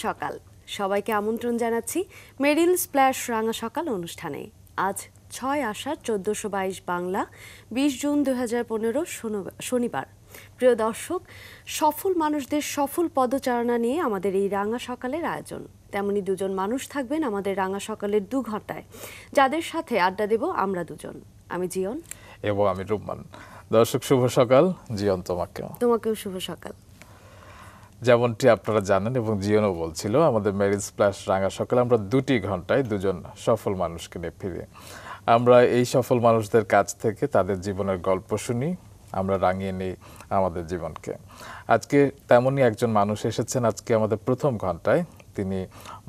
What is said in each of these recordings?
সকাল সবাইকে আমন্ত্রণ জানাচ্ছি মেরিল স্প্ল্যাশ রাঙা সকাল অনুষ্ঠানে। আজ ৬ আষাঢ় ১৪২২ বাংলা ২০ জুন ২০১৫ শনিবার। প্রিয় দর্শক, সফল মানুষদের সফল পদচারণা নিয়ে আমাদের এই রাঙা সকালের আয়োজন। তেমনি দুজন মানুষ থাকবেন আমাদের রাঙা সকালের ২ ঘন্টায়, যাদের সাথে আড্ডা দেব আমরা দুজন, আমি জিয়ন এবং আমি রুম্মান। দর্শক শুভ সকাল। জিয়ন তোমাকেও শুভ সকাল। যেমনটি আপনারা জানেন এবং জিয়নও বলছিল, আমাদের মেরিল স্প্ল্যাশ রাঙা সকালে আমরা ২টি ঘন্টায় দুজন সফল মানুষকে নিয়ে ফিরি। আমরা এই সফল মানুষদের কাছ থেকে তাদের জীবনের গল্প শুনি, আমরা রাঙিয়ে নিই আমাদের জীবনকে। আজকে তেমনই একজন মানুষ এসেছেন আজকে আমাদের প্রথম ঘন্টায়। তিনি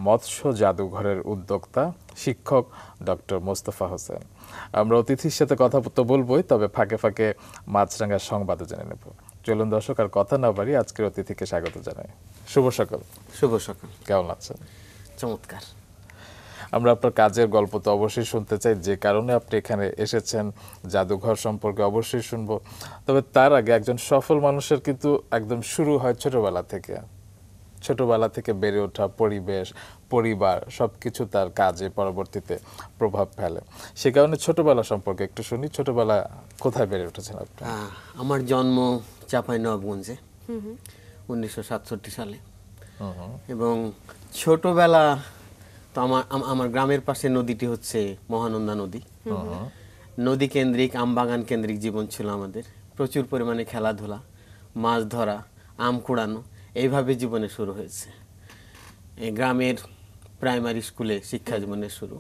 মৎস্য জাদুঘরের উদ্যোক্তা শিক্ষক ডক্টর মোস্তফা হোসেন। আমরা অতিথির সাথে কথা তো বলবোই, তবে ফাঁকে ফাঁকে মাছরাঙার সংবাদও জেনে নেব। চলুন দর্শক, আর কথা না বাড়ি আজকের অতিথিকে স্বাগত জানাই। শুভ সকাল। শুভ সকাল। কেমন আছেন? চমৎকার। আমরা আপনার কাজের গল্প তো অবশ্যই শুনতে চাই, যে কারণে আপনি এখানে এসেছেন, জাদুঘর সম্পর্কে অবশ্যই শুনবো। তবে তার আগে একজন সফল মানুষের কিন্তু একদম শুরু হয় ছোটবেলা থেকে বেড়ে ওঠা পরিবেশ, পরিবার সবকিছু তার কাজে পরবর্তীতে প্রভাব ফেলে। সে কারণে ছোটবেলা সম্পর্কে একটু শুনি। ছোটবেলা কোথায় বেড়ে উঠেছেন আপনি? আমার জন্ম চাঁপাইনবাবগঞ্জে 1967 সালে। এবং ছোটবেলা তো আমার গ্রামের পাশে নদীটি হচ্ছে মহানন্দা নদী। নদী কেন্দ্রিক, আমবাগান কেন্দ্রিক জীবন ছিল আমাদের। প্রচুর পরিমাণে খেলাধুলা, মাছ ধরা, আম কুড়ানো, এইভাবে জীবনে শুরু হয়েছে। এই গ্রামের প্রাইমারি স্কুলে শিক্ষা জীবনের শুরু।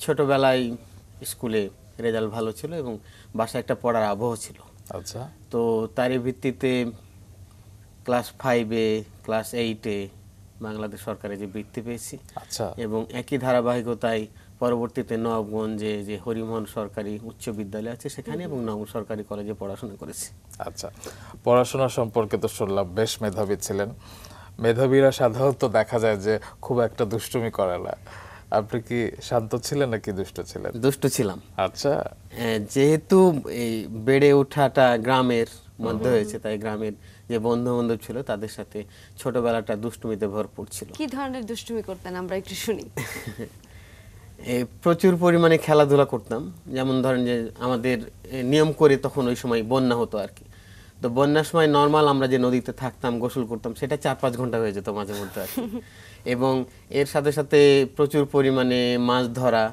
ছোটবেলায় স্কুলে রেজাল্ট ভালো ছিল এবং বাসায় একটা পড়ার আবহ ছিল। আচ্ছা। তো তারই ভিত্তিতে ক্লাস 5-এ, ক্লাস 8-এ বাংলাদেশ সরকারে যে বৃত্তি পেয়েছি। আচ্ছা। এবং একই ধারাবাহিকতায় পরবর্তীতে নবাবগঞ্জে যে হরিমোহন সরকারি উচ্চ বিদ্যালয় আছে সেখানে এবং নবম সরকারি কলেজে পড়াশোনা করেছি। আচ্ছা, পড়াশোনা সম্পর্কে তো শুনলাম বেশ মেধাবী ছিলেন। মেধাবীরা সাধারণত দেখা যায় যে খুব একটা দুষ্টুমি করে না। আপনি কি শান্ত ছিলেন নাকি দুষ্ট ছিলেন? দুষ্ট ছিলাম। আচ্ছা। যেহেতু এই বেড়ে ওঠাটা গ্রামের মধ্যে হয়েছে, তাই গ্রামের যে বন্ধু বান্ধব ছিল তাদের সাথে ছোটবেলাটা দুষ্টুমিতে ভরপুর ছিল। কি ধরনের দুষ্টুমি করতেন আমরা একটু শুনি। প্রচুর পরিমাণে খেলাধুলা করতাম। যেমন ধরেন যে আমাদের নিয়ম করে তখন ওই সময় বন্যা হতো আর কি। তো বন্যার সময় নর্মাল আমরা যে নদীতে থাকতাম, গোসল করতাম, সেটা 4-5 ঘন্টা হয়ে যেত মাঝে মধ্যে আর কি। এবং এর সাথে সাথে প্রচুর পরিমাণে মাছ ধরা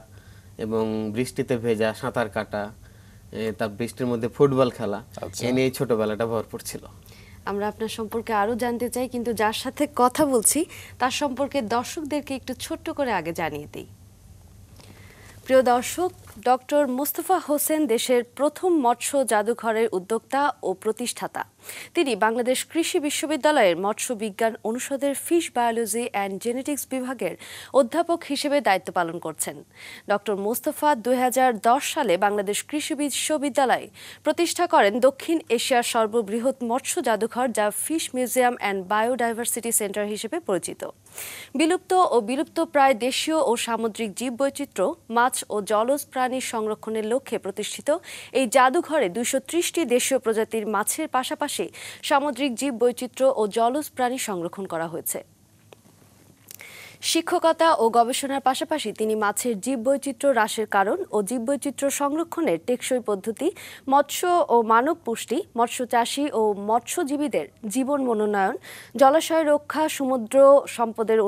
এবং বৃষ্টিতে ভেজা, সাঁতার কাটা, তার বৃষ্টির মধ্যে ফুটবল খেলা, এ নিয়ে ছোটবেলাটা ভরপুর ছিল। আমরা আপনার সম্পর্কে আরো জানতে চাই, কিন্তু যার সাথে কথা বলছি তার সম্পর্কে দর্শকদেরকে একটু ছোট্ট করে আগে জানিয়ে দিই। প্রিয় দর্শক, ডক্টর মোস্তফা হোসেন দেশের প্রথম মৎস্য জাদুঘরের উদ্যোক্তা ও প্রতিষ্ঠাতা। তিনি বাংলাদেশ কৃষি বিশ্ববিদ্যালয়ের মৎস্য বিজ্ঞান অনুষদের ফিশ বায়োলজি অ্যান্ড জেনেটিক্স বিভাগের অধ্যাপক হিসেবে দায়িত্ব পালন করছেন। ডক্টর মোস্তফা 2010 সালে বাংলাদেশ কৃষি বিশ্ববিদ্যালয় প্রতিষ্ঠা করেন দক্ষিণ এশিয়ার সর্ববৃহৎ মৎস্য জাদুঘর, যা fish museum and biodiversity centre হিসেবে পরিচিত। বিলুপ্ত ও বিলুপ্তপ্রায় দেশীয় ও সামুদ্রিক জীববৈচিত্র্য, মাছ ও জলজ প্রাণীর সংরক্ষণের লক্ষ্যে প্রতিষ্ঠিত এই জাদুঘরে 230টি দেশীয় প্রজাতির মাছের পাশাপাশি সামুদ্রিক জীববৈচিত্র্য ও জলজ প্রাণী সংরক্ষণ করা হয়েছে। শিক্ষকতা ও গবেষণার পাশাপাশি তিনি মাছের জীববৈচিত্র্য হ্রাসের কারণ ও জীববৈচিত্র্য সংরক্ষণের টেকসই পদ্ধতি, মৎস্য ও মানব পুষ্টি, মৎস্য চাষী ও মৎস্যজীবীদের জীবন মনোনয়ন, জলাশয় রক্ষা, সমুদ্র সম্পদের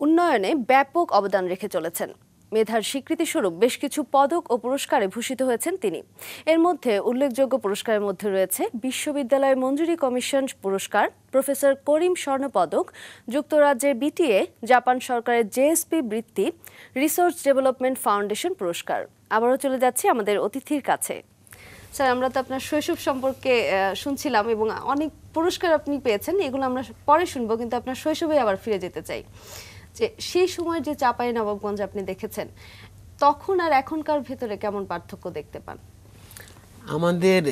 উন্নয়নে ব্যাপক অবদান রেখে চলেছেন। মেধার স্বীকৃতিস্বরূপ বেশ কিছু পদক ও পুরস্কারে ভূষিত হয়েছেন তিনি। এর মধ্যে উল্লেখযোগ্য পুরস্কারের মধ্যে রয়েছে বিশ্ববিদ্যালয় মঞ্জুরি কমিশন পুরস্কার, প্রফেসর করিম স্বর্ণ পদক, যুক্তরাজ্যের বিটিএ, জাপান সরকারের জেএসপি বৃত্তি, রিসার্চ ডেভেলপমেন্ট ফাউন্ডেশন পুরস্কার। আবারও চলে যাচ্ছি আমাদের অতিথির কাছে। স্যার, আমরা তো আপনার শৈশব সম্পর্কে শুনছিলাম এবং অনেক পুরস্কার আপনি পেয়েছেন, এগুলো আমরা পরে শুনবো, কিন্তু আপনার শৈশবে আবার ফিরে যেতে চাই। যে সেই সময় যে চাঁপাইনবাবগঞ্জ আপনি দেখেছেন, তখন আর এখনকার ভেতরে কেমন পার্থক্য দেখতে পান? আমাদের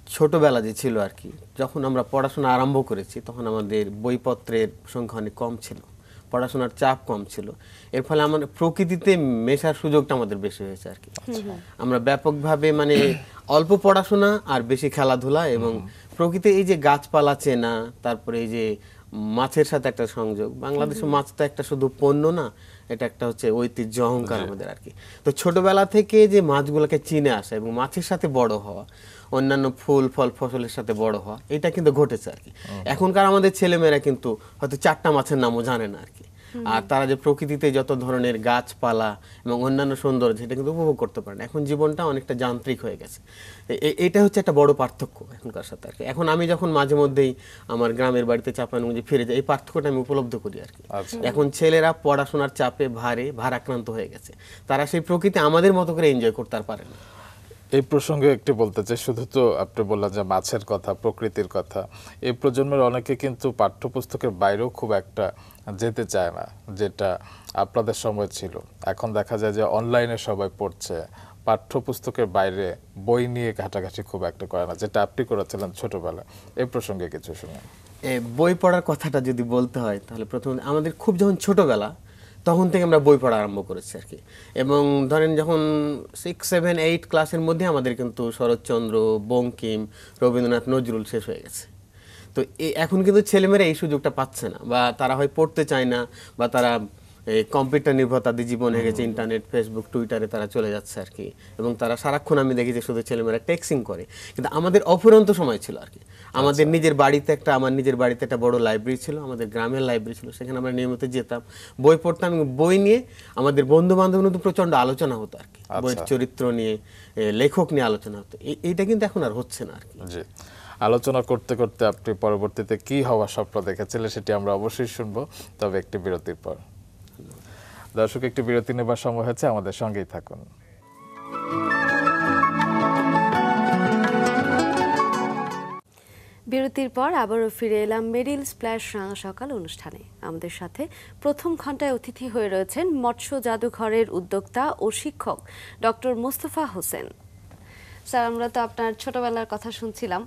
ছোটবেলা যে ছিল আর কি, যখন আমরা পড়াশোনা আরম্ভ করেছি তখন আমাদের বইপত্রের সংখ্যা অনেক কম ছিল, পড়াশোনার চাপ কম ছিল। এর ফলে আমাদের প্রকৃতিতে মেশার সুযোগটা আমাদের বেশি হয়েছে আর কি। আমরা ব্যাপকভাবে মানে অল্প পড়াশোনা আর বেশি খেলাধুলা এবং প্রকৃতি, এই যে গাছপালা চেনা, তারপরে এই যে মাছের সাথে একটা সংযোগ। বাংলাদেশে মাছ তো একটা শুধু পণ্য না, এটা একটা হচ্ছে ঐতিহ্য, অহংকার আমাদের আর কি। তো ছোটবেলা থেকে যে মাছগুলোকে চিনে আসা এবং মাছের সাথে বড় হওয়া, অন্যান্য ফুল ফল ফসলের সাথে বড় হওয়া, এটা কিন্তু ঘটেছে আর কি। এখনকার আমাদের ছেলেমেয়েরা কিন্তু হয়তো 4টা মাছের নামও জানে না আর কি। আর তারা যে প্রকৃতিতে যত ধরনের গাছপালা এবং অন্যান্য সৌন্দর্য, সেটা কিন্তু উপভোগ করতে পারে না। এখন জীবনটা অনেকটা যান্ত্রিক হয়ে গেছে। এটা হচ্ছে একটা বড় পার্থক্য এখনকার সাথে আর কি। এখন আমি যখন মাঝে মধ্যেই আমার গ্রামের বাড়িতে চাঁপাইনবাবগঞ্জে ফিরে যাই, এই পার্থক্যটা আমি উপলব্ধ করি আর কি। এখন ছেলেরা পড়াশোনার চাপে ভারাক্রান্ত হয়ে গেছে, তারা সেই প্রকৃতি আমাদের মতো করে এনজয় করতে আর পারে না। এই প্রসঙ্গে একটু বলতে চাই, শুধু তো আপনি বললেন যে মাছের কথা, প্রকৃতির কথা, এই প্রজন্মের অনেকে কিন্তু পাঠ্যপুস্তকের বাইরেও খুব একটা যেতে চায় না, যেটা আপনাদের সময় ছিল। এখন দেখা যায় যে অনলাইনে সবাই পড়ছে, পাঠ্যপুস্তকের বাইরে বই নিয়ে ঘাটাঘাটি খুব একটা করে না, যেটা আপনি করেছিলেন ছোটবেলায়। এই প্রসঙ্গে কিছু শুনুন। বই পড়ার কথাটা যদি বলতে হয়, তাহলে প্রথমে আমাদের খুব যখন ছোটবেলা, তখন থেকে আমরা বই পড়া আরম্ভ করেছি আর কি। এবং ধরেন যখন 6, 7, 8 ক্লাসের মধ্যে আমাদের কিন্তু শরৎচন্দ্র, বঙ্কিম, রবীন্দ্রনাথ, নজরুল শেষ হয়ে গেছে। তো এখন কিন্তু ছেলেমেয়েরা এই সুযোগটা পাচ্ছে না, বা তারা হয় পড়তে চায় না, বা তারা এই কম্পিউটার নির্ভর তাদের জীবন হয়ে গেছে, ইন্টারনেট, ফেসবুক, টুইটারে তারা চলে যাচ্ছে আর কি। এবং তারা সারাক্ষণ আমি দেখি যে শুধু ছেলেমেয়েরা টেক্সিং করে। কিন্তু আমাদের অফুরন্ত সময় ছিল আর কি। আমাদের আমার নিজের বাড়িতে একটা বড় লাইব্রেরি ছিল, আমাদের গ্রামের লাইব্রেরি ছিল, সেখানে আমরা নিয়মিত যেতাম, বই পড়তাম। এবং বই নিয়ে আমাদের বন্ধু বান্ধবের মধ্যে প্রচন্ড আলোচনা হতো আর কি। বইয়ের চরিত্র নিয়ে, লেখক নিয়ে আলোচনা হতো। এইটা কিন্তু এখন আর হচ্ছে না আর কি। জি, আলোচনা করতে করতে আপনি পরবর্তীতে কি হওয়ার স্বপ্ন দেখেছিলেন সেটি আমরা অবশ্যই শুনবো, তবে একটি বিরতির পর। দর্শক, একটি বিরতি নেবার সময় হচ্ছে, আমাদের সঙ্গেই থাকুন। বিরতির পর আবারও ফিরে এলাম মেরিল স্প্ল্যাশ রাঙা সকাল অনুষ্ঠানে। আমাদের সাথে প্রথম ঘন্টায় অতিথি হয়ে রয়েছেন মৎস্য জাদুঘরের উদ্যোক্তা ও শিক্ষক ডক্টর মোস্তফা হোসেন। স্যার, আমরা তো আপনার ছোটবেলার কথা শুনছিলাম,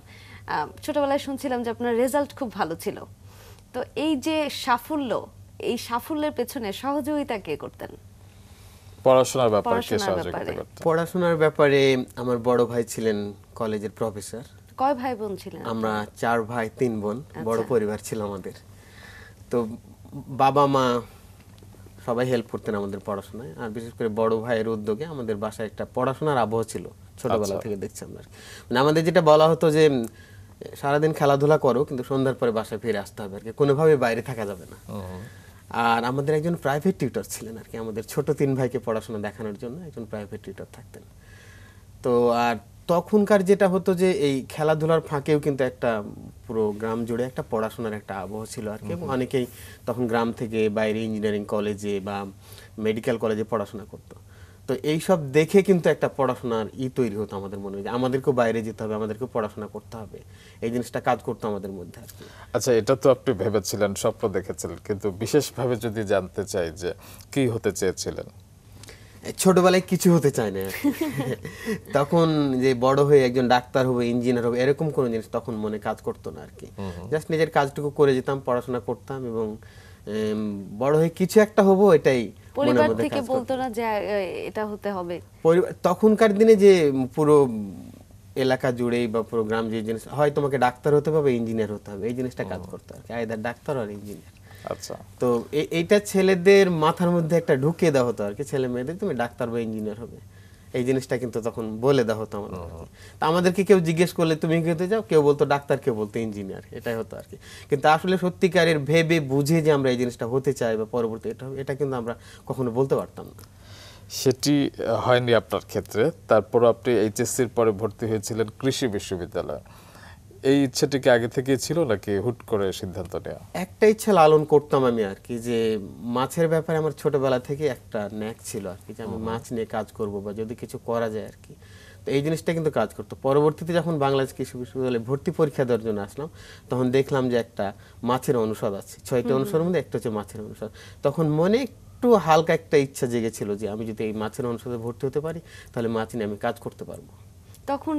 ছোটবেলায় শুনছিলাম যে আপনার রেজাল্ট খুব ভালো ছিল। তো এই যে সাফল্য, এই সাফল্যের পেছনে সহযোগিতা কে করতেন? পড়াশোনার ব্যাপারে কে সহযোগিতা করতেন? পড়াশোনার ব্যাপারে আমার বড় ভাই ছিলেন কলেজের প্রফেসর। কয় ভাই বোন ছিলেন? আমরা 4 ভাই 3 বোন, বড় পরিবার ছিল আমাদের। তো বাবা মা সবাই হেল্প করতেন আমাদের পড়াশোনায়। আর বিশেষ করে বড় ভাইয়ের উদ্যোগে আমাদের বাসায় একটা পড়াশোনার আবহ ছিল ছোটবেলা থেকে, দেখছি আমরা। মানে আমাদের যেটা বলা হতো যে সারাদিন খেলাধুলা করো, কিন্তু সন্ধ্যার পরে বাসায় ফিরে আসতে হবে আর কি, কোনোভাবে বাইরে থাকা যাবে না। আর আমাদের একজন প্রাইভেট টিউটর ছিলেন আর কি, আমাদের ছোট 3 ভাইকে পড়াশোনা দেখানোর জন্য একজন প্রাইভেট টিউটর থাকতেন। তো আর তখনকার যেটা হতো যে এই খেলাধুলার ফাঁকেও কিন্তু একটা পুরো গ্রাম জুড়ে একটা পড়াশোনার একটা আবহ ছিল আর কি। এবং অনেকেই তখন গ্রাম থেকে বাইরে ইঞ্জিনিয়ারিং কলেজে বা মেডিকেল কলেজে পড়াশোনা করতো। তো এইসব দেখে কিন্তু একটা পড়াশোনার তৈরি হতো আমাদের মনে, যে আমাদেরকেও বাইরে যেতে হবে, আমাদেরকেও পড়াশোনা করতে হবে, এই জিনিসটা কাজ করতো আমাদের মধ্যে আর কি। আচ্ছা, এটা তো আপনি ভেবেছিলেন, স্বপ্ন দেখেছিলেন, কিন্তু বিশেষভাবে যদি জানতে চাই যে কি হতে চেয়েছিলেন? ছোটবেলায় কিছু হতে চায় না তখন, যে বড় হয়ে একজন ডাক্তার হবে, ইঞ্জিনিয়ার হবে, এরকম কোনো জিনিস তখন মনে কাজ করতো না আর কি। জাস্ট নিজের কাজটুকু করে যেতাম, পড়াশোনা করতাম, এবং বড় হয়ে কিছু একটা হবো, এটাই পরিবার থেকে বলতো না যে এটা হতে হবে? তখনকার দিনে যে পুরো এলাকা জুড়েই বা পুরো গ্রাম যে জিনিস হয়, তোমাকে ডাক্তার হতে হবে, ইঞ্জিনিয়ার হতে হবে, এই জিনিসটা কাজ করতো আর কি, আইদার ডাক্তার আর ইঞ্জিনিয়ার। আচ্ছা, তো এইটা ছেলেদের মাথার মধ্যে একটা ঢুকিয়ে দেওয়া হতো আর কি, ছেলে মেয়েদের তুমি ডাক্তার বা ইঞ্জিনিয়ার হবে, এই জিনিসটা কিন্তু তখন বলে দেওয়া হতো আমাদের। তা আমাদেরকে কেউ জিজ্ঞেস করলে তুমি কি হতে চাও, কেউ বলতো ডাক্তার, কেউ বলতো ইঞ্জিনিয়ার, এটাই হতো আর কি। কিন্তু আসলে সত্যিকারের ভেবে বুঝে যে আমরা এই জিনিসটা হতে চাই বা পরবর্তী এটা হবে, এটা কিন্তু আমরা কখনো বলতে পারতাম না। সেটি হয়নি আপনার ক্ষেত্রে। তারপর আপনি এইচএসসির পরে ভর্তি হয়েছিলেন কৃষি বিশ্ববিদ্যালয়ে। এই ইচ্ছাটি কি আগে থেকেই ছিল, নাকি হুট করে সিদ্ধান্ত নেওয়া? একটা ইচ্ছা লালন করতাম আমি আর কি, যে মাছের ব্যাপারে আমার ছোটবেলা থেকে একটা ন্যাক ছিল আর কি, যে আমি মাছ নিয়ে কাজ করব বা যদি কিছু করা যায় আর কি। তো এই জিনিসটা কিন্তু কাজ করতো। পরবর্তীতে যখন বাংলাদেশ কৃষি বিশ্ববিদ্যালয়ে ভর্তি পরীক্ষা দেওয়ার জন্য আসলাম, তখন দেখলাম যে একটা মাছের অনুষদ আছে, 6টি অনুষদের মধ্যে একটা হচ্ছে মাছের অনুষদ। তখন মনে একটু হালকা একটা ইচ্ছা জেগেছিল যে আমি যদি এই মাছের অনুষদে ভর্তি হতে পারি, তাহলে মাছ নিয়ে আমি কাজ করতে পারবো। তখন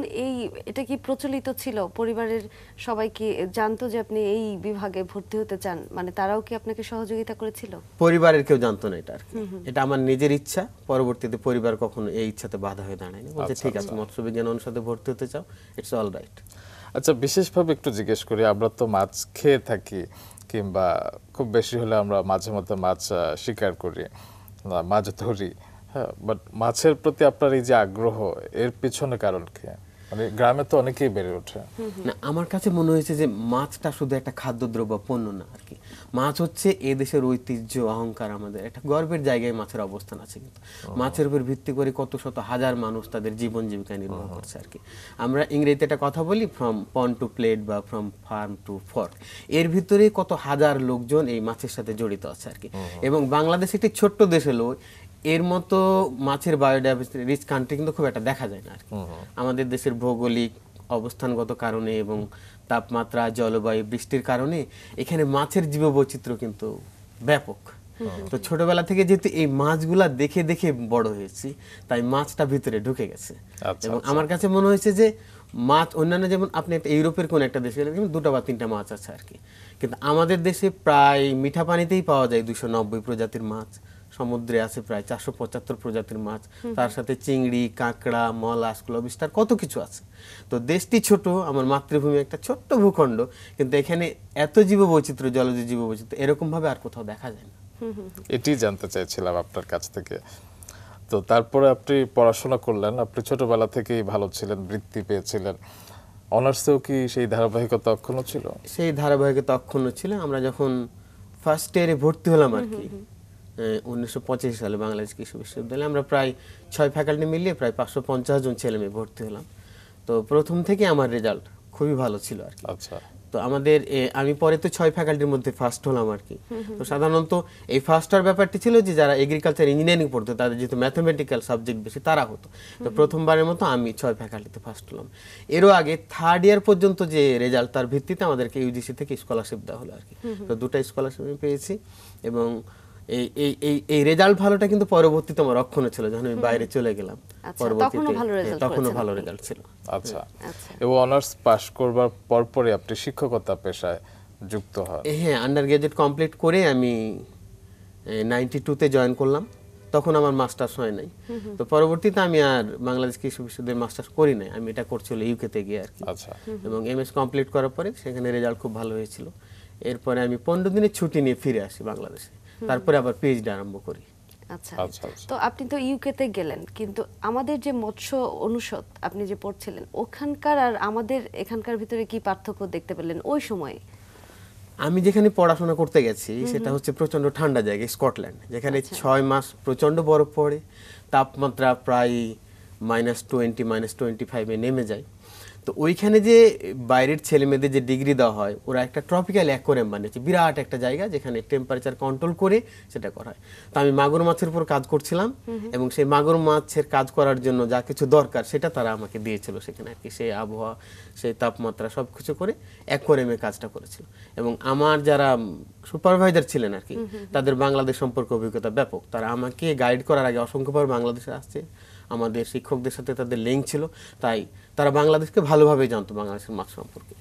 এটা কি প্রচলিত ছিল? পরিবারের সবাই কি জানতো যে আপনি এই বিভাগে ভর্তি হতে চান? মানে তারাও কি আপনাকে সহযোগিতা করেছিল? পরিবারের কেউ জানতো না এটা আর কি, এটা আমার নিজের ইচ্ছা। পরবর্তীতে পরিবার কখনো এই ইচ্ছাতে বাধা হয়ে দাঁড়ায়নি, বলছে ঠিক আছে মৎস্য বিজ্ঞান অনুষদে ভর্তি হতে চাও, ইটস অল রাইট। আচ্ছা, বিশেষভাবে একটু জিজ্ঞেস করি, আমরা তো মাছ খেয়ে থাকি, কিংবা খুব বেশি হলে আমরা মাঝে মধ্যে মাছ শিকার করি, মাছ ধরি, হ্যাঁ, বাট মাছের প্রতি আপনার এই যে আগ্রহ, এর পিছনে কারণ কি? মানে গ্রামে তো অনেকেই বেড়ে ওঠে। না, আমার কাছে মনে হয়েছে যে মাছটা শুধু একটা খাদ্যদ্রব্য পণ্য না আর কি। মাছ হচ্ছে এ দেশের ঐতিহ্য, অহংকার, আমাদের একটা গর্বের জায়গায় মাছের অবস্থান আছে। কিন্তু মাছের উপর ভিত্তি করে কত শত হাজার মানুষ তাদের জীবন জীবিকা নির্বাহ করছে আর কি। আমরা ইংরেজিতে একটা কথা বলি, ফ্রম পন্ড টু প্লেট বা ফ্রম ফার্ম টু ফর্ক। এর ভিতরে কত হাজার লোকজন এই মাছের সাথে জড়িত আছে আর কি। এবং বাংলাদেশ একটি ছোট্ট দেশ হলো, এর মতো মাছের বায়োডাইভার্সিটি রিচ কান্ট্রি কিন্তু খুব একটা দেখা যায় না আর কি। আমাদের দেশের ভৌগোলিক অবস্থানগত কারণে এবং তাপমাত্রা, জলবায়ু, বৃষ্টির কারণে এখানে মাছের জীববৈচিত্র্য কিন্তু ব্যাপক। তো ছোটবেলা থেকে যেহেতু এই মাছগুলা দেখে দেখে বড় হয়েছি, তাই মাছটা ভিতরে ঢুকে গেছে। এবং আমার কাছে মনে হয়েছে যে মাছ অন্যান্য, যেমন আপনি একটা ইউরোপের কোন একটা দেশে গেলে 2টা বা 3টা মাছ আছে আর কি, কিন্তু আমাদের দেশে প্রায় মিঠা পানিতেই পাওয়া যায় 290 প্রজাতির মাছ, সমুদ্রে আছে প্রায় 475 প্রজাতির মাছ, তার সাথে চিংড়ি, কাঁকড়া, মলাস্ক, লবস্টার, কত কিছু আছে। তো দেশটি ছোট, আমার মাতৃভূমি একটা ছোট্ট ভূখণ্ড, কিন্তু এখানে এত জীববৈচিত্র্য, জলজ জীববৈচিত্র্য এরকম ভাবে আর কোথাও দেখা যায় না। এটি জানতে চাইছিলাম আপনার কাছ থেকে। তো তারপরে আপনি পড়াশোনা করলেন, আপনি ছোটবেলা থেকেই ভালো ছিলেন, বৃত্তি পেয়েছিলেন, অনার্সেও কি সেই ধারাবাহিকতা অক্ষুণ্ণ ছিল? সেই ধারাবাহিকতা অক্ষুণ্ণ ছিল। আমরা যখন ফার্স্ট ইয়ারে ভর্তি হলাম আর কি 1985 সালে বাংলাদেশ কৃষি বিশ্ববিদ্যালয়ে, আমরা প্রায় 6 ফ্যাকাল্টি মিলিয়ে প্রায় 550 জন ছেলে মেয়ে ভর্তি হলাম। তো প্রথম থেকে আমার রেজাল্ট খুবই ভালো ছিল আর কি। আচ্ছা। তো আমাদের আমি পরে তো 6 ফ্যাকাল্টির মধ্যে ফার্স্ট হলাম আর কি। তো সাধারণত এই ফার্স্ট হওয়ার ব্যাপারটি ছিল যে যারা এগ্রিকালচার ইঞ্জিনিয়ারিং পড়তো, তাদের যেহেতু ম্যাথমেটিক্যাল সাবজেক্ট বেশি, তারা হতো। তো প্রথমবারের মতো আমি 6 ফ্যাকাল্টিতে ফার্স্ট হলাম। এরও আগে থার্ড ইয়ার পর্যন্ত যে রেজাল্ট, তার ভিত্তিতে আমাদেরকে ইউজিসি থেকে স্কলারশিপ দেওয়া হলো আর কি। তো 2টা স্কলারশিপ আমি পেয়েছি। এবং এই এই এই এই রেজাল্ট ভালোটা কিন্তু পরবর্তীতে আমার অক্ষুণ্ণ ছিল, যখন আমি বাইরে চলে গেলাম। তখনও ভালো রেজাল্ট ছিল। আচ্ছা। এবং অনার্স পাশ করবার পরপরই আপনি শিক্ষকতা পেশায় যুক্ত হন? হ্যাঁ, আন্ডার গ্রাজুয়েট কমপ্লিট করে আমি 92-তে জয়েন করলাম। তখন আমার মাস্টার্স হয় নাই। তো পরবর্তীতে আমি আর বাংলাদেশ কৃষি বিশ্ববিদ্যালয়ে মাস্টার্স করি নাই, আমি এটা করছিল ইউকেতে গিয়ে আর কি। আচ্ছা। এবং এমএস কমপ্লিট করার পরে সেখানে রেজাল্ট খুব ভালো হয়েছিল। এরপরে আমি 15 দিনের ছুটি নিয়ে ফিরে আসি বাংলাদেশে, তারপরে আবার পিএইচডি আরম্ভ করি। আচ্ছা। তো আপনি তো ইউকেতে গেলেন, কিন্তু আমাদের যে মৎস্য অনুষদ আপনি যে পড়ছিলেন, ওখানকার আর আমাদের এখানকার ভিতরে কি পার্থক্য দেখতে পেলেন ওই সময়ে? আমি যেখানে পড়াশোনা করতে গেছি সেটা হচ্ছে প্রচন্ড ঠান্ডা জায়গা, স্কটল্যান্ড, যেখানে 6 মাস প্রচন্ড বরফ পড়ে, তাপমাত্রা প্রায় -20 -25 নেমে যায়। তো ওইখানে যে বাইরের ছেলে মেয়েদের যে ডিগ্রি দেওয়া হয়, ওরা একটা ট্রপিক্যাল অ্যাকোয়ারিয়াম বানিয়েছে, বিরাট একটা জায়গা যেখানে টেম্পারেচার কন্ট্রোল করে সেটা করা হয়। তো আমি মাগুর মাছের উপর কাজ করছিলাম, এবং সেই মাগুর মাছের কাজ করার জন্য যা কিছু দরকার সেটা তারা আমাকে দিয়েছিল সেখানে আর কি। সেই আবহাওয়া, সেই তাপমাত্রা সব কিছু করে অ্যাকোয়ারিয়ামে কাজটা করেছিল। এবং আমার যারা সুপারভাইজার ছিলেন আর কি, তাদের বাংলাদেশ সম্পর্কে অভিজ্ঞতা ব্যাপক। তারা আমাকে গাইড করার আগে অসংখ্যবার বাংলাদেশে আসছে, আমাদের শিক্ষকদের সাথে তাদের লিঙ্ক ছিল, তাই তারা বাংলাদেশকে ভালোভাবে জানতো, বাংলাদেশের মাছ সম্পর্কে।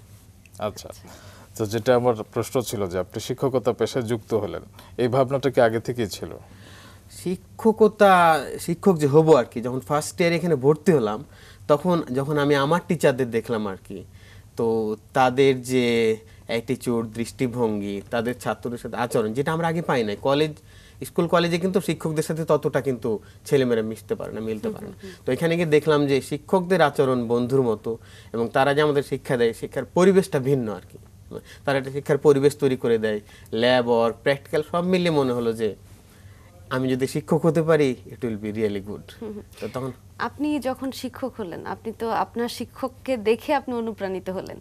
আচ্ছা। তো যেটা আমার প্রশ্ন ছিল যে আপনি শিক্ষকতা পেশায় যুক্ত হলেন, এই ভাবনাটা কি আগে থেকেই ছিল? শিক্ষক যে হবো আর কি, যখন ফার্স্ট ইয়ার এখানে ভর্তি হলাম, তখন যখন আমি আমার টিচারদের দেখলাম আর কি, তো তাদের যে অ্যাটিটিউড, দৃষ্টিভঙ্গি, তাদের ছাত্রদের সাথে আচরণ, যেটা আমরা আগে পাই নাই। স্কুল কলেজে কিন্তু শিক্ষকদের সাথে ততটা কিন্তু ছেলেমেয়েরা মিশতে পারে না, মিলতে পারে না। তো এখানে গিয়ে দেখলাম যে শিক্ষকদের আচরণ বন্ধুর মতো, এবং তারা যে আমাদের শিক্ষা দেয়, শিক্ষার পরিবেশটা ভিন্ন আর কি। তারা একটা শিক্ষার পরিবেশ তৈরি করে দেয়, ল্যাব আর প্র্যাকটিক্যাল সব মিলিয়ে মনে হলো যে আমি যদি শিক্ষক হতে পারি, it will be really good. তো তখন আপনি যখন শিক্ষক হলেন, আপনি তো আপনার শিক্ষককে দেখে আপনি অনুপ্রাণিত হলেন,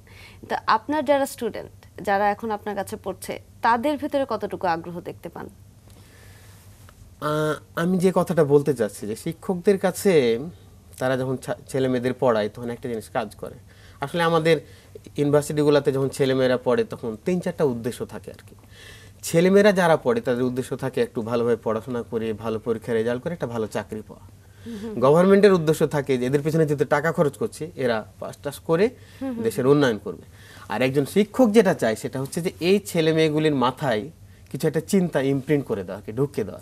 তো আপনার যারা স্টুডেন্ট, যারা এখন আপনার কাছে পড়ছে, তাদের ভিতরে কতটুকু আগ্রহ দেখতে পান? আমি যে কথাটা বলতে চাচ্ছি যে শিক্ষকদের কাছে তারা যখন ছেলে মেয়েদের পড়ায়, তখন একটা জিনিস কাজ করে। আসলে আমাদের ইউনিভার্সিটিগুলোতে যখন ছেলেমেয়েরা পড়ে, তখন 3-4টা উদ্দেশ্য থাকে আর কি। ছেলেমেয়েরা যারা পড়ে তাদের উদ্দেশ্য থাকে একটু ভালোভাবে পড়াশোনা করে, ভালো পরীক্ষায় রেজাল্ট করে একটা ভালো চাকরি পাওয়া। গভর্নমেন্টের উদ্দেশ্য থাকে যে এদের পেছনে যেহেতু টাকা খরচ করছে, এরা পাস টাস করে দেশের উন্নয়ন করবে। আর একজন শিক্ষক যেটা চায় সেটা হচ্ছে যে এই ছেলে মেয়েগুলির মাথায় কিছু একটা চিন্তা ইমপ্রিন্ট করে দেওয়া, ঢুকিয়ে দেওয়া।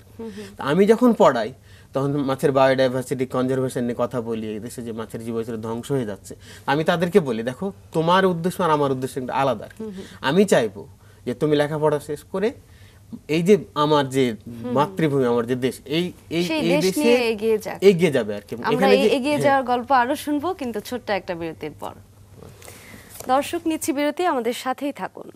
আমি যখন পড়াই, তখন মাছের বায়োডাইভার্সিটি, কনজারভেশন নিয়ে কথা বলি, এই দেশে যে মাছের জীববৈচিত্র্য ধ্বংস হয়ে যাচ্ছে, আমি তাদেরকে বলি, দেখো তোমার উদ্দেশ্য আর আমার উদ্দেশ্য কিন্তু আলাদা। আমি চাইবো যে তুমি লেখাপড়া শেষ করে এই যে আমার যে মাতৃভূমি, আমার যে দেশ, এই এই সেই এই দেশ দেশে নিয়ে এগিয়ে যাক। এগিয়ে যাবে আর কি। আমরা এখানে এই যে এগিয়ে যাওয়ার গল্প আরো শুনবো, কিন্তু ছোট্ট একটা বিরতির পর। দর্শক, নিচ্ছি বিরতি, আমাদের সাথেই থাকুন।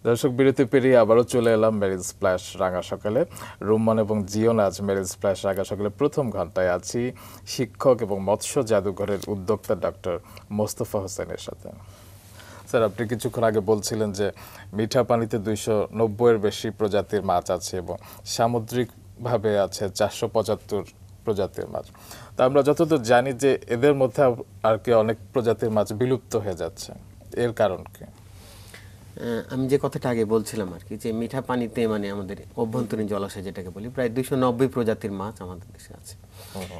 দর্শক, বিরতি পেরিয়ে আবারও চলে এলাম মেরিল স্প্ল্যাশ রাঙা সকালে। রুম্মান এবং জিওন আজ মেরিল স্প্ল্যাশ রাঙা সকালে প্রথম ঘন্টায় আছি শিক্ষক এবং মৎস্য জাদুঘরের উদ্যোক্তা ডক্টর মোস্তফা হোসেনের সাথে। স্যার, আপনি কিছুক্ষণ আগে বলছিলেন যে মিঠা পানিতে 290-এর বেশি প্রজাতির মাছ আছে এবং সামুদ্রিকভাবে আছে 475 প্রজাতির মাছ। তো আমরা যতদূর জানি যে এদের মধ্যে আর কি অনেক প্রজাতির মাছ বিলুপ্ত হয়ে যাচ্ছে, এর কারণ কি? আমি যে কথাটা আগে বলছিলাম আর কি, যে মিঠা পানিতে মানে আমাদের অভ্যন্তরীণ জলাশয় যেটাকে বলি, প্রায় 290 প্রজাতির মাছ আমাদের দেশে আছে।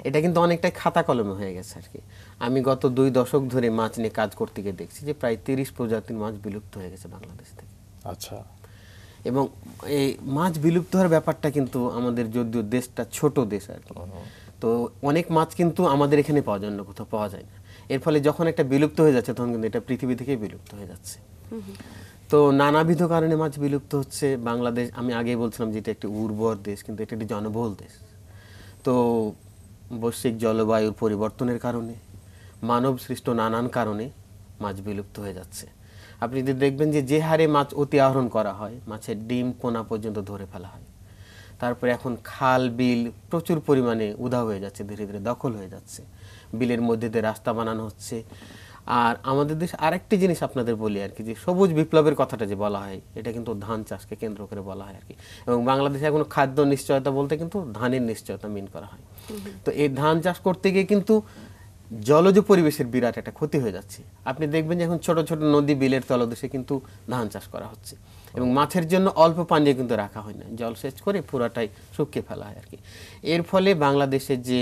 এটা কিন্তু অনেকটাই খাতা কলমে হয়ে গেছে আর কি। আমি গত 2 দশক ধরে মাছ নিয়ে কাজ করতে গিয়ে দেখছি যে প্রায় 30 প্রজাতির মাছ বিলুপ্ত হয়ে গেছে বাংলাদেশ থেকে। আচ্ছা। এবং এই মাছ বিলুপ্ত হওয়ার ব্যাপারটা কিন্তু আমাদের, যদিও দেশটা ছোট দেশ আর কি, তো অনেক মাছ কিন্তু আমাদের এখানে পাওয়া যায়, অন্য কোথাও পাওয়া যায় না। এর ফলে যখন একটা বিলুপ্ত হয়ে যাচ্ছে তখন কিন্তু এটা পৃথিবী থেকেই বিলুপ্ত হয়ে যাচ্ছে। তো নানাবিধ কারণে মাছ বিলুপ্ত হচ্ছে। বাংলাদেশ, আমি আগেই বলছিলাম যে এটা একটি উর্বর দেশ, কিন্তু এটা একটি জনবহুল দেশ। তো বৈশ্বিক জলবায়ুর পরিবর্তনের কারণে, মানব সৃষ্ট নানান কারণে মাছ বিলুপ্ত হয়ে যাচ্ছে। আপনি যদি দেখবেন যে যে হারে মাছ অতি আহরণ করা হয়, মাছের ডিম পোনা পর্যন্ত ধরে ফেলা হয়, তারপরে এখন খাল বিল প্রচুর পরিমাণে উধাও হয়ে যাচ্ছে, ধীরে ধীরে দখল হয়ে যাচ্ছে, বিলের মধ্যে দিয়ে রাস্তা বানানো হচ্ছে। আর আমাদের দেশ আরেকটি জিনিস আপনাদের বলি আর কি, যে সবুজ বিপ্লবের কথাটা যে বলা হয়, এটা কিন্তু ধান চাষকে কেন্দ্র করে বলা হয় আর কি। এবং বাংলাদেশে এখন খাদ্য নিশ্চয়তা বলতে কিন্তু ধানের নিশ্চয়তা মিন করা হয়। তো এই ধান চাষ করতে গিয়ে কিন্তু জলজ পরিবেশের বিরাট একটা ক্ষতি হয়ে যাচ্ছে। আপনি দেখবেন যে এখন ছোট ছোট নদী বিলের তলদেশে কিন্তু ধান চাষ করা হচ্ছে, এবং মাছের জন্য অল্প পানি কিন্তু রাখা হয় না, জলসেচ করে পুরাটাই শুকিয়ে ফেলা হয় আর কি। এর ফলে বাংলাদেশের যে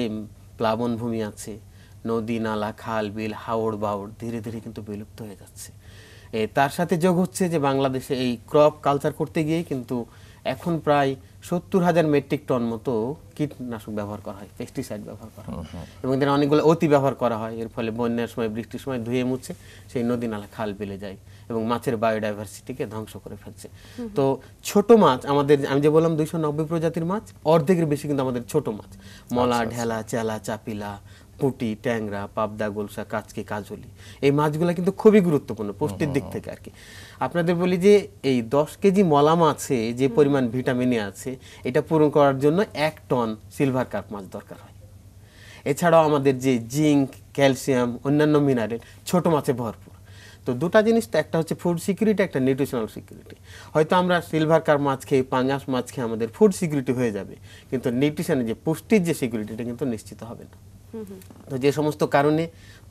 প্লাবন ভূমি আছে, নদী নালা খাল বিল হাওড় বাওড় ধীরে ধীরে কিন্তু বিলুপ্ত হয়ে যাচ্ছে। তার সাথে যোগ হচ্ছে যে বাংলাদেশে এই ক্রপ কালচার করতে গিয়ে কিন্তু এখন প্রায় 70,000 মেট্রিক টন মতো কীটনাশক ব্যবহার করা হয়, পেস্টিসাইড ব্যবহার করা হয়, এবং এদের অনেকগুলো অতি ব্যবহার করা হয়। এর ফলে বন্যার সময় বৃষ্টির সময় ধুয়ে মুছে সেই নদী নালা খাল বিলে যায় এবং মাছের বায়োডাইভার্সিটিকে ধ্বংস করে ফেলছে। তো ছোট মাছ আমাদের, আমি যে বললাম 290 প্রজাতির মাছ, অর্ধেকের বেশি কিন্তু আমাদের ছোট মাছ, মলা ঢেলা চেলা চাপিলা পুঁটি ট্যাংরা পাবদা গোলসা কাচকি কাজলি, এই মাছগুলো কিন্তু খুবই গুরুত্বপূর্ণ পুষ্টির দিক থেকে আর কি। আপনাদের বলি যে এই 10 কেজি মলা মাছে যে পরিমাণ ভিটামিন আছে, এটা পূরণ করার জন্য 1 টন সিলভার কার্প মাছ দরকার হয়। এছাড়াও আমাদের যে জিঙ্ক ক্যালসিয়াম অন্যান্য মিনারেল ছোট মাছে ভরপুর। তো দুটা জিনিস, তো একটা হচ্ছে ফুড সিকিউরিটি, একটা নিউট্রিশনাল সিকিউরিটি। হয়তো আমরা সিলভার কার্প মাছ খেয়ে পাঙ্গাস মাছ খেয়ে আমাদের ফুড সিকিউরিটি হয়ে যাবে, কিন্তু নিউট্রিশনের যে পুষ্টির যে সিকিউরিটি, এটা কিন্তু নিশ্চিত হবে না। তো যে সমস্ত কারণে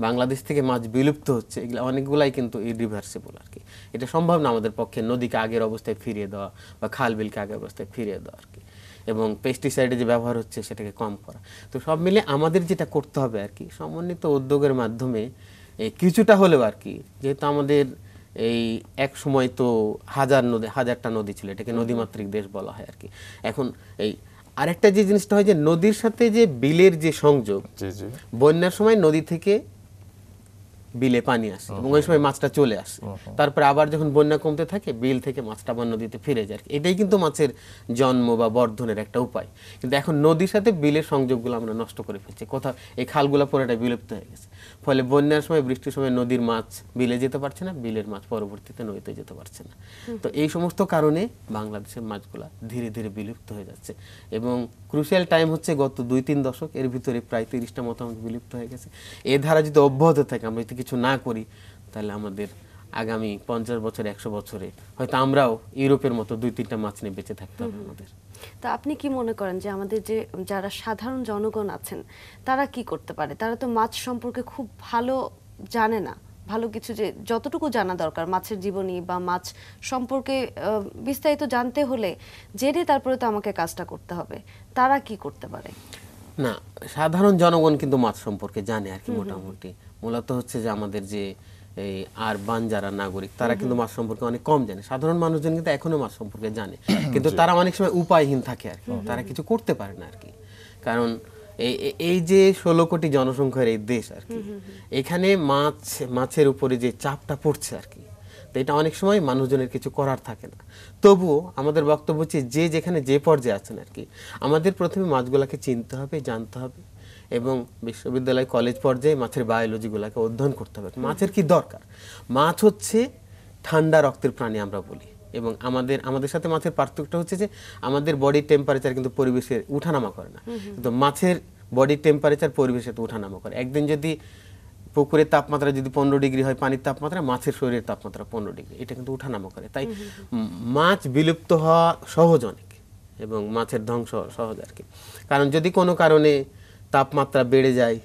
বাংলাদেশ থেকে মাছ বিলুপ্ত হচ্ছে, এগুলো অনেকগুলাই কিন্তু ইরিভার্সিবল আর কি। এটা সম্ভব না আমাদের পক্ষে নদীকে আগের অবস্থায় ফিরিয়ে দেওয়া বা খাল বিলকে আগের অবস্থায় ফিরিয়ে দেওয়া আর কি, এবং পেস্টিসাইডের যে ব্যবহার হচ্ছে সেটাকে কম করা। তো সব মিলে আমাদের যেটা করতে হবে আর কি, সমন্বিত উদ্যোগের মাধ্যমে কিছুটা হলেও আর কি, যেহেতু আমাদের এই এক সময় তো হাজারটা নদী ছিল, এটাকে নদীমাতৃক দেশ বলা হয় আর কি। এখন এই আরেকটা যে জিনিসটা হয় যে নদীর সাথে যে বিলের যে সংযোগ, বন্যার সময় নদী থেকে বিলে পানি আসে এবং ওই সময় মাছটা চলে আসে, তারপরে আবার যখন বন্যা কমতে থাকে বিল থেকে মাছটা আবার নদীতে ফিরে যায়। এটাই কিন্তু মাছের জন্ম বা বর্ধনের একটা উপায়। কিন্তু এখন নদীর সাথে বিলের সংযোগগুলো আমরা নষ্ট করে ফেলছি, কোথাও এই খালগুলো পুরোটা বিলুপ্ত হয়ে গেছে। ফলে বন্যার সময় বৃষ্টির সময় নদীর মাছ বিলে যেতে পারছে না, বিলের মাছ পরবর্তীতে নদীতে যেতে পারছে না। তো এই সমস্ত কারণে বাংলাদেশের মাছগুলা ধীরে ধীরে বিলুপ্ত হয়ে যাচ্ছে, এবং ক্রুশিয়াল টাইম হচ্ছে গত 2-3 দশক, এর ভিতরে প্রায় 30টা মতো বিলুপ্ত হয়ে গেছে। এ ধারা যদি অব্যাহত থাকে, আমরা যদি কিছু না করি, তাহলে আমাদের আগামী 50 বছরে 100 বছরে হয়তো আমরাও ইউরোপের মতো 2-3টা মাছ নিয়ে বেঁচে থাকতে হবে আমাদের। তা আপনি কি মনে করেন যে আমাদের যে যারা সাধারণ জনগণ আছেন, তারা কি করতে পারে? তারা তো মাছ সম্পর্কে খুব ভালো জানে না, ভালো কিছু যে যতটুকু জানা দরকার মাছের জীবনী বা মাছ সম্পর্কে বিস্তারিত জানতে হলে জেনে তারপরে তো আমাকে কাজটা করতে হবে, তারা কি করতে পারে? না, সাধারণ জনগণ কিন্তু মাছ সম্পর্কে জানে আর কি মোটামুটি। মূলত হচ্ছে যে আমাদের যে এই আরবান যারা নাগরিক, তারা কিন্তু মাছ সম্পর্কে অনেক কম জানে। সাধারণ মানুষজন কিন্তু এখনো মাছ সম্পর্কে জানে, কিন্তু তারা অনেক সময় উপায়হীন থাকে আর কি, তারা কিছু করতে পারে না আর কি। কারণ এই যে 16 কোটি জনসংখ্যার এই দেশ আর কি, এখানে মাছের উপরে যে চাপটা পড়ছে আর কি, তো এটা অনেক সময় মানুষজনের কিছু করার থাকে না। তবুও আমাদের বক্তব্য হচ্ছে যে যেখানে যে পর্যায়ে আছেন আর কি, আমাদের প্রথমে মাছগুলাকে চিনতে হবে, জানতে হবে, এবং বিশ্ববিদ্যালয় কলেজ পর্যায়ে মাছের বায়োলজিগুলাকে অধ্যয়ন করতে হবে। মাছের কি দরকার? মাছ হচ্ছে ঠান্ডা রক্তের প্রাণী আমরা বলি, এবং আমাদের সাথে মাছের পার্থক্যটা হচ্ছে যে আমাদের বডি টেম্পারেচার কিন্তু পরিবেশের উঠানামা করে না, কিন্তু মাছের বডি টেম্পারেচার পরিবেশের উঠানামা করে। একদিন যদি পুকুরের তাপমাত্রা যদি 15 ডিগ্রি হয় পানির তাপমাত্রা, মাছের শরীরের তাপমাত্রা 15 ডিগ্রি, এটা কিন্তু উঠানামা করে। তাই মাছ বিলুপ্ত হওয়া সহজ অনেক, এবং মাছের ধ্বংস সহজ আর কি। কারণ যদি কোনো কারণে তাপমাত্রা বেড়ে যায়,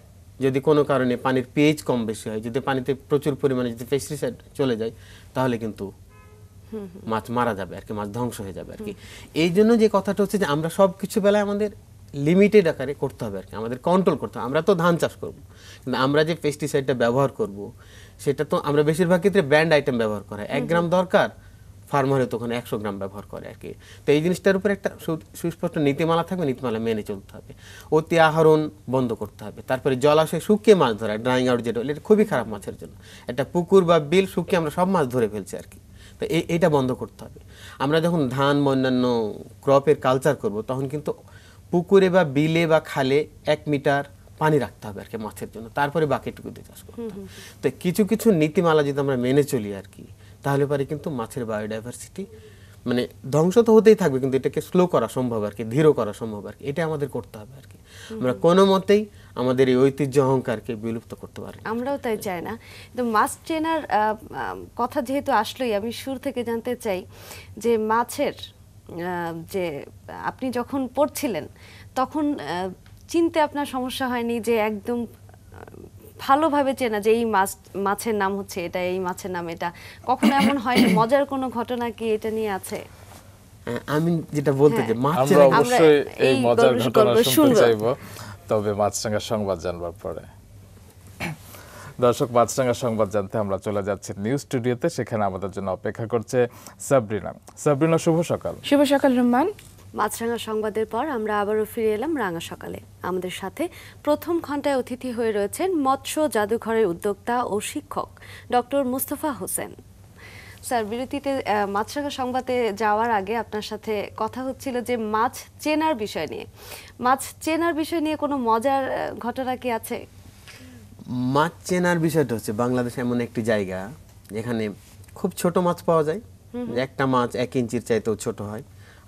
যদি কোনো কারণে পানির পিএইচ কম বেশি হয়, যদি পানিতে প্রচুর পরিমাণে যদি পেস্টিসাইড চলে যায়, তাহলে কিন্তু মাছ মারা যাবে আর কি, মাছ ধ্বংস হয়ে যাবে আর কি। এই জন্য যে কথাটা হচ্ছে যে আমরা সব কিছু বেলায় আমাদের লিমিটেড আকারে করতে হবে আর কি, আমাদের কন্ট্রোল করতে হবে। আমরা তো ধান চাষ করব, কিন্তু আমরা যে পেস্টিসাইডটা ব্যবহার করব, সেটা তো আমরা বেশিরভাগ ক্ষেত্রে ব্র্যান্ড আইটেম ব্যবহার করা, 1 গ্রাম দরকার, ফার্মারে তখন 100 গ্রাম ব্যবহার করে আর কি। তো এই জিনিসটার উপর একটা সুস্পষ্ট নীতিমালা থাকবে, নীতিমালা মেনে চলতে হবে। অতি আহরণ বন্ধ করতে হবে। তারপরে জলাশয় শুকিয়ে মাছ ধরা, ড্রাইং আউট যেটা, এটা খুবই খারাপ মাছের জন্য। একটা পুকুর বা বিল শুকিয়ে আমরা সব মাছ ধরে ফেলছি আর কি, তো এইটা বন্ধ করতে হবে। আমরা যখন ধান বা অন্যান্য ক্রপের কালচার করব, তখন কিন্তু পুকুরে বা বিলে বা খালে 1 মিটার পানি রাখতে হবে আর কি মাছের জন্য, তারপরে বাকিটুকু দিয়ে চাষ করতে হবে। তো কিছু কিছু নীতিমালা যদি আমরা মেনে চলি আর কি, তাহলে পরে কিন্তু মাছের বায়োডাইভার্সিটি মানে ধ্বংস তো হতেই থাকবে, কিন্তু এটাকে স্লো করা সম্ভব আর কি, ধীর করা সম্ভব আর কি। এটা আমাদের করতে হবে আর কি। আমরা কোনো মতেই আমাদের এই ঐতিহ্য অহংকারকে বিলুপ্ত করতে পারি না। আমরাও তাই চাই না। কিন্তু মাছ চেনার কথা যেহেতু আসলোই, আমি শুরু থেকে জানতে চাই যে মাছের যে আপনি যখন পড়ছিলেন তখন চিনতে আপনার সমস্যা হয়নি যে একদম ভালোভাবে চেনা যে এই মাছের নাম হচ্ছে এটা, এই মাছের নাম এটা, কখনো এমন হয়নি? মজার কোনো ঘটনা কি এটা নিয়ে আছে? আমি যেটা বলতে চাই, মাছ আমরা চেনা অবশ্যই এই মজার ঘটনা শুনতে শুনবো। চাইবো, তবে মাছরাঙা সংবাদ জানবার পরে। দর্শক, মাছরাঙা সংবাদ জানতে আমরা চলে যাচ্ছি নিউজ স্টুডিওতে। সেখানে আমাদের জন্য অপেক্ষা করছে সাবরিনা। সাবরিনা, শুভ সকাল। শুভ সকাল রুম্মান। মাছরাঙা সংবাদের পর আমরা আবারও ফিরে এলাম রাঙা সকালে। আমাদের সাথে প্রথম ঘন্টায় অতিথি হয়ে রয়েছেন মৎস্য জাদুঘরের উদ্যোক্তা ও শিক্ষক ডক্টর মুস্তফা হোসেন। স্যার, বিরতিতে মাছরাঙা সংবাদে যাওয়ার আগে আপনার সাথে কথা হচ্ছিল যে মাছ চেনার বিষয় নিয়ে। মাছ চেনার বিষয় নিয়ে কোনো মজার ঘটনা কি আছে? মাছ চেনার বিষয়টা হচ্ছে, বাংলাদেশ এমন একটি জায়গা যেখানে খুব ছোট মাছ পাওয়া যায়, একটা মাছ 1 ইঞ্চির চাইতেও ছোট হয়।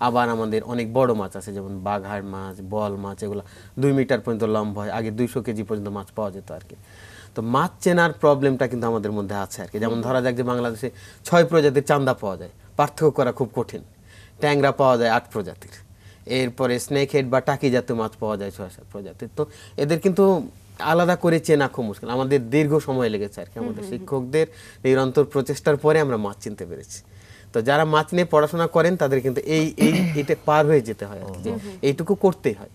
আবার আমাদের অনেক বড় মাছ আছে, যেমন বাঘার মাছ, বল মাছ, এগুলো 2 মিটার পর্যন্ত লম্বা হয়। আগে 200 কেজি পর্যন্ত মাছ পাওয়া যেত আর কি। তো মাছ চেনার প্রবলেমটা কিন্তু আমাদের মধ্যে আছে আর কি। যেমন ধরা যাক যে বাংলাদেশে 6 প্রজাতির চান্দা পাওয়া যায়, পার্থক্য করা খুব কঠিন। ট্যাংরা পাওয়া যায় 8 প্রজাতির, এরপরে স্নেক হেড বা টাকি জাতীয় মাছ পাওয়া যায় 6-7 প্রজাতির। তো এদের কিন্তু আলাদা করে চেনা খুব মুশকিল। আমাদের দীর্ঘ সময় লেগেছে আর কি, আমাদের শিক্ষকদের নিরন্তর প্রচেষ্টার পরে আমরা মাছ চিনতে পেরেছি। তো যারা মাছ নিয়ে পড়াশোনা করেন তাদের কিন্তু এইটা পার হয়ে যেতে হয় আর কি, যে এইটুকু করতেই হয়।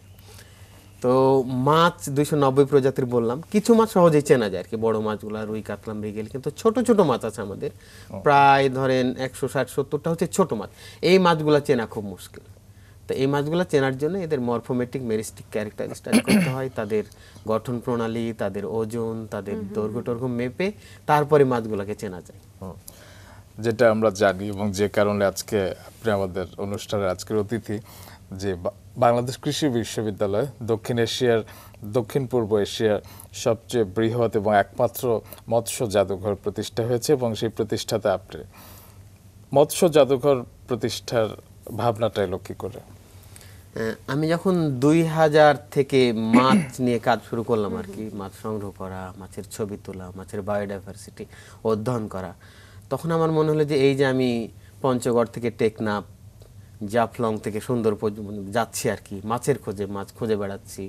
তো মাছ 290 প্রজাতির বললাম, কিছু মাছ সহজেই চেনা যায় আর কি, বড় মাছগুলো রুই, কাতলা, মৃগেল। কিন্তু ছোট ছোট মাছ আছে আমাদের, প্রায় ধরেন 160-70টা হচ্ছে ছোট মাছ। এই মাছগুলো চেনা খুব মুশকিল। তো এই মাছগুলো চেনার জন্য এদের মরফোমেটিক মেরিস্টিক ক্যারেক্টার স্টাডি করতে হয়, তাদের গঠন প্রণালী, তাদের ওজন, তাদের দৈর্ঘ্য টর্ঘ্য মেপে তারপরে মাছগুলোকে চেনা যায়। যেটা আমরা জানি এবং যে কারণে আজকে আপনি আমাদের অনুষ্ঠানের আজকের অতিথি, যে বাংলাদেশ কৃষি বিশ্ববিদ্যালয় দক্ষিণ পূর্ব এশিয়ার সবচেয়ে বৃহৎ এবং একমাত্র মৎস্য জাদুঘর প্রতিষ্ঠা হয়েছে, এবং সেই প্রতিষ্ঠাতে আপনি মৎস্য জাদুঘর প্রতিষ্ঠার ভাবনাটা এলো কি করে? আমি যখন 2000 থেকে মাছ নিয়ে কাজ শুরু করলাম আর কি, মাছ সংগ্রহ করা, মাছের ছবি তোলা, মাছের বায়োডাইভার্সিটি অধ্যয়ন করা, তখন আমার মনে হলো যে এই যে আমি পঞ্চগড় থেকে টেকনাফ, জাফলং থেকে সুন্দর যাচ্ছি আর কি, মাছের খোঁজে, মাছ খুঁজে বেড়াচ্ছি,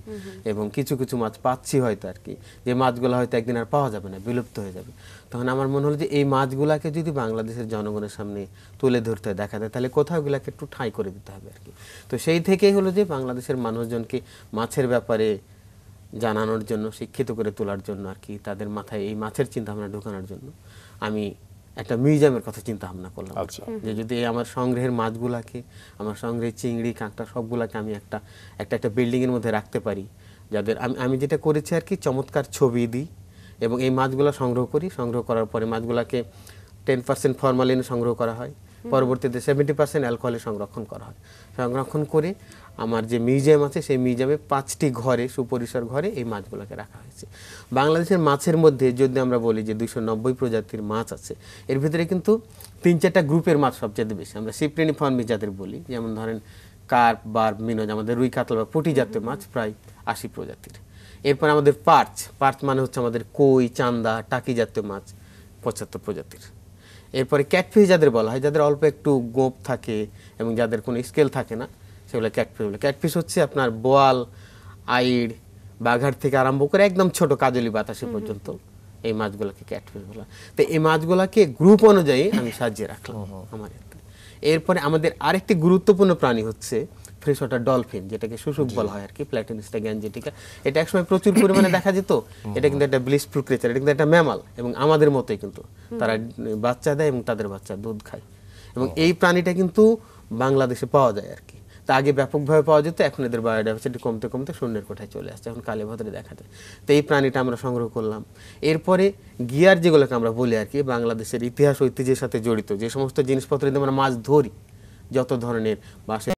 এবং কিছু কিছু মাছ পাচ্ছি হয়তো আর কি, যে মাছগুলো হয়তো একদিন আর পাওয়া যাবে না, বিলুপ্ত হয়ে যাবে। তখন আমার মনে হলো যে এই মাছগুলাকে যদি বাংলাদেশের জনগণের সামনে তুলে ধরতে দেখা যায়, তাহলে কোথাও এগুলাকে একটু ঠাঁই করে দিতে হবে আর কি। তো সেই থেকেই হলো যে বাংলাদেশের মানুষজনকে মাছের ব্যাপারে জানানোর জন্য, শিক্ষিত করে তোলার জন্য আর কি, তাদের মাথায় এই মাছের চিন্তা ভাবনা ঢোকানোর জন্য আমি একটা মিউজিয়ামের কথা চিন্তা ভাবনা করলাম। যে যদি আমার সংগ্রহের মাছগুলাকে, আমার সংগ্রহের চিংড়ি, কাঁকড়া সবগুলাকে আমি একটা বিল্ডিং এর মধ্যে রাখতে পারি, যাদের আমি যেটা করেছি আর কি, চমৎকার ছবি দিই এবং এই মাছগুলো সংগ্রহ করি। সংগ্রহ করার পরে মাছগুলোকে 10% ফরমালিনে সংগ্রহ করা হয়, পরবর্তীতে 70% অ্যালকোহলে সংরক্ষণ করা হয়। সংরক্ষণ করে আমার যে মিউজিয়াম আছে সেই মিউজিয়ামে 5টি ঘরে, সুপরিসর ঘরে এই মাছগুলোকে রাখা হয়েছে। বাংলাদেশের মাছের মধ্যে যদি আমরা বলি যে 290 প্রজাতির মাছ আছে, এর ভিতরে কিন্তু 3-4টা গ্রুপের মাছ সবচেয়ে বেশি। আমরা সিপ্রেনিফর্মি যাদের বলি, যেমন ধরেন কার্প, বার্ব, মিনোজ, আমাদের রুই, কাতলা বা পুঁটি জাতীয় মাছ প্রায় 80 প্রজাতির। এরপর আমাদের পার্চ মানে হচ্ছে আমাদের কই, চান্দা, টাকি জাতীয় মাছ 75 প্রজাতির। এরপরে ক্যাটফিশ যাদের বলা হয়, যাদের অল্প একটু গোঁপ থাকে এবং যাদের কোনো স্কেল থাকে না, সেগুলো ক্যাটফিশ বলে। ক্যাটফিশ হচ্ছে আপনার বোয়াল, আইড়, বাঘাট থেকে আরম্ভ করে একদম ছোট কাজলি বাতাসে পর্যন্ত এই মাছগুলোকে ক্যাটফিশ বলা। তো এই মাছগুলোকে গ্রুপ অনুযায়ী আমি সাজিয়ে রাখলাম আমার এতে। এরপরে আমাদের আরেকটি গুরুত্বপূর্ণ প্রাণী হচ্ছে ফ্রেশ ওয়াটার ডলফিন, যেটাকে শুশুক বলা হয় আর কি, প্ল্যাটিনিস্টা গ্যাঞ্জেটিকা। এটা একসময় প্রচুর পরিমাণে দেখা যেত। এটা কিন্তু একটা ব্লিসফুল ক্রিয়েচার, এটা কিন্তু একটা ম্যামাল এবং আমাদের মতোই কিন্তু তারা বাচ্চা দেয় এবং তাদের বাচ্চা দুধ খায়। এবং এই প্রাণীটা কিন্তু বাংলাদেশে পাওয়া যায় আর কি। তা আগে ব্যাপকভাবে পাওয়া যেত, এখন এদের বায়োডাইভার্সিটি কমতে কমতে শূন্যের কোঠায় চলে আসছে, এখন কালীভদ্রে দেখা যায়। তো এই প্রাণীটা আমরা সংগ্রহ করলাম। এরপরে গিয়ার, যেগুলোকে আমরা বলি আর কি, বাংলাদেশের ইতিহাস ঐতিহ্যের সাথে জড়িত যে সমস্ত জিনিসপত্র দিয়ে আমরা মাছ ধরি, যত ধরনের বাঁশের